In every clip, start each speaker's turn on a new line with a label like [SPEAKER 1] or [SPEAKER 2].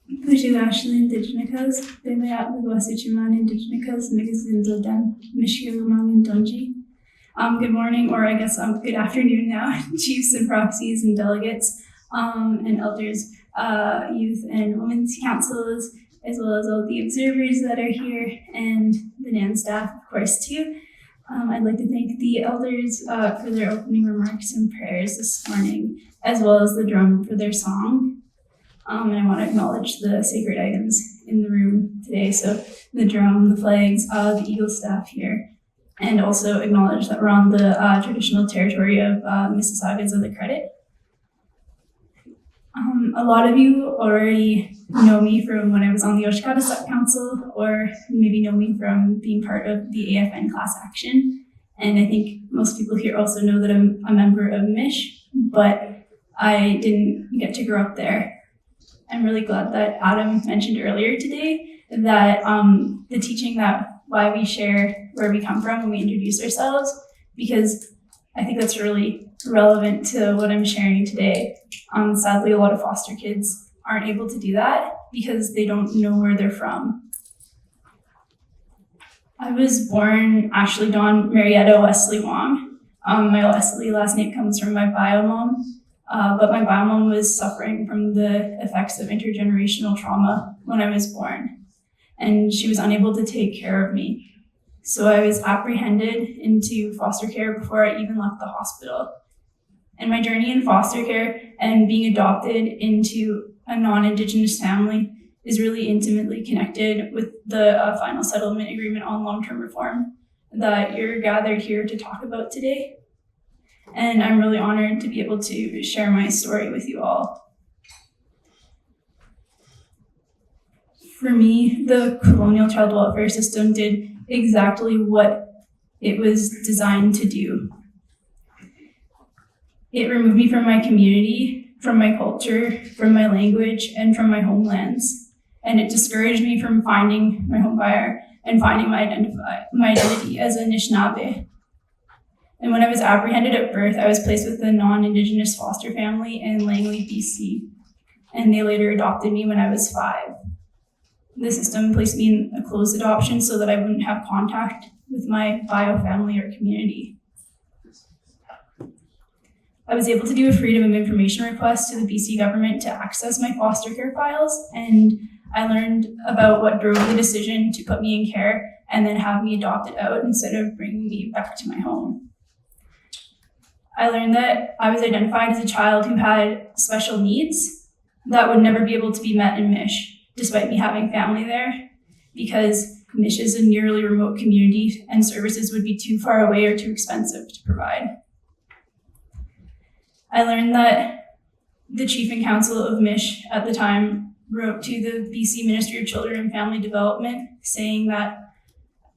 [SPEAKER 1] Pujil Ashley Indigenicas, Bemayat Wasichiman Indigenicas, Migazindodan, Mishiruman Donji. Good morning, or I guess good afternoon now, chiefs and proxies and delegates, and elders, youth and women's councils, as well as all the observers that are here, and the NAN staff, of course, too. I'd like to thank the elders for their opening remarks and prayers this morning, as well as the drum for their song. And I want to acknowledge the sacred items in the room today. So the drum, the flags, the Eagle staff here, and also acknowledge that we're on the traditional territory of Mississaugas of the Credit. A lot of you already know me from when I was on the Oshkosh Sub Council, or maybe know me from being part of the AFN class action. And I think most people here also know that I'm a member of MISH, but I didn't get to grow up there. I'm really glad that Adam mentioned earlier today that the teaching that why we share where we come from when we introduce ourselves, because I think that's really relevant to what I'm sharing today. Sadly, a lot of foster kids aren't able to do that because they don't know where they're from. I was born Ashley Dawn Marietta Wesley Wong. My Wesley last name comes from my bio mom. But my bio mom was suffering from the effects of intergenerational trauma when I was born, and she was unable to take care of me. So I was apprehended into foster care before I even left the hospital. And my journey in foster care and being adopted into a non-Indigenous family is really intimately connected with the final settlement agreement on long-term reform that you're gathered here to talk about today. And I'm really honored to be able to share my story with you all. For me, the colonial child welfare system did exactly what it was designed to do. It removed me from my community, from my culture, from my language, and from my homelands. And it discouraged me from finding my home fire and finding my identity as a Anishinaabe. And when I was apprehended at birth, I was placed with a non-Indigenous foster family in Langley, BC. And they later adopted me when I was 5. The system placed me in a closed adoption so that I wouldn't have contact with my bio family or community. I was able to do a Freedom of Information request to the BC government to access my foster care files, and I learned about what drove the decision to put me in care and then have me adopted out instead of bringing me back to my home. I learned that I was identified as a child who had special needs that would never be able to be met in MISH, despite me having family there, because MISH is a nearly remote community and services would be too far away or too expensive to provide. I learned that the chief and council of MISH at the time wrote to the BC Ministry of Children and Family Development saying that,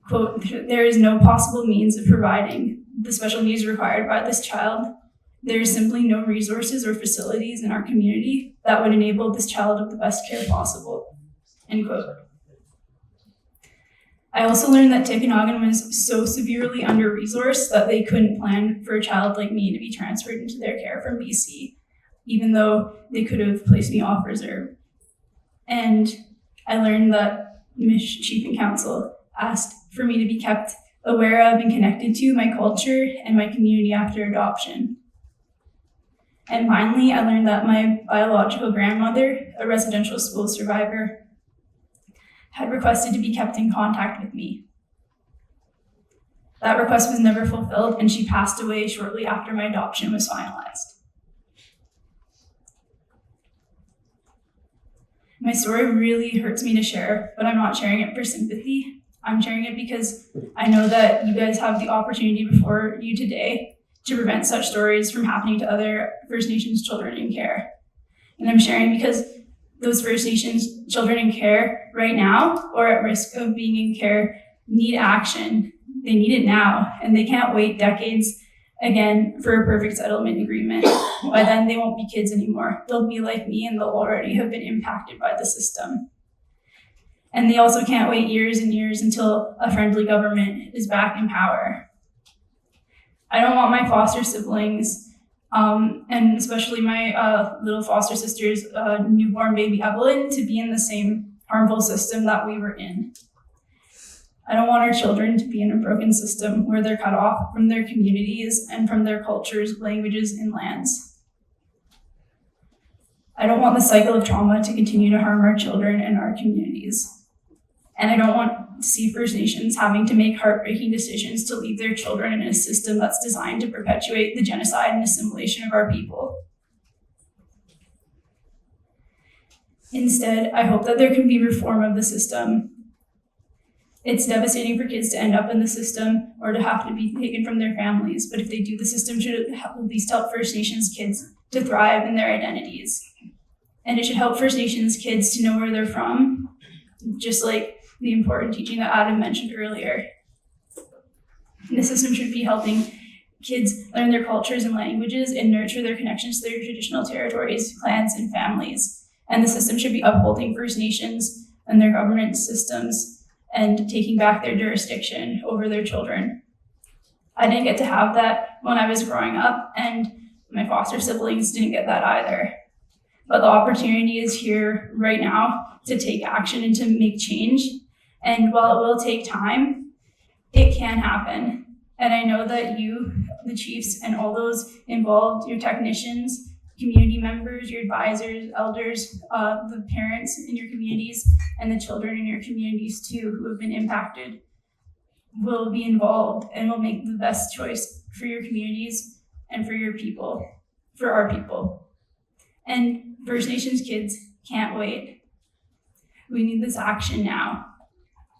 [SPEAKER 1] quote, there is no possible means of providing the special needs required by this child. There is simply no resources or facilities in our community that would enable this child of the best care possible, end quote. I also learned that Tikanagan was so severely under-resourced that they couldn't plan for a child like me to be transferred into their care from BC, even though they could have placed me off reserve. And I learned that MISH Chief and Council asked for me to be kept aware of and connected to my culture and my community after adoption. And finally, I learned that my biological grandmother, a residential school survivor, had requested to be kept in contact with me. That request was never fulfilled, and she passed away shortly after my adoption was finalized. My story really hurts me to share, but I'm not sharing it for sympathy. I'm sharing it because I know that you guys have the opportunity before you today to prevent such stories from happening to other First Nations children in care. And I'm sharing because those First Nations children in care right now or at risk of being in care need action. They need it now, and they can't wait decades again for a perfect settlement agreement. By then, they won't be kids anymore. They'll be like me, and they'll already have been impacted by the system. And they also can't wait years and years until a friendly government is back in power. I don't want my foster siblings and especially my little foster sister's newborn baby Evelyn, to be in the same harmful system that we were in. I don't want our children to be in a broken system where they're cut off from their communities and from their cultures, languages, and lands. I don't want the cycle of trauma to continue to harm our children and our communities. And I don't want to see First Nations having to make heartbreaking decisions to leave their children in a system that's designed to perpetuate the genocide and assimilation of our people. Instead, I hope that there can be reform of the system. It's devastating for kids to end up in the system or to have to be taken from their families, but if they do, the system should at least help First Nations kids to thrive in their identities. And it should help First Nations kids to know where they're from, just like the important teaching that Adam mentioned earlier. And the system should be helping kids learn their cultures and languages and nurture their connections to their traditional territories, clans, and families. And the system should be upholding First Nations and their governance systems and taking back their jurisdiction over their children. I didn't get to have that when I was growing up, and my foster siblings didn't get that either. But the opportunity is here right now to take action and to make change. And while it will take time, it can happen. And I know that you, the chiefs, and all those involved, your technicians, community members, your advisors, elders, the parents in your communities, and the children in your communities too who have been impacted will be involved and will make the best choice for your communities and for your people, for our people. And First Nations kids can't wait. We need this action now.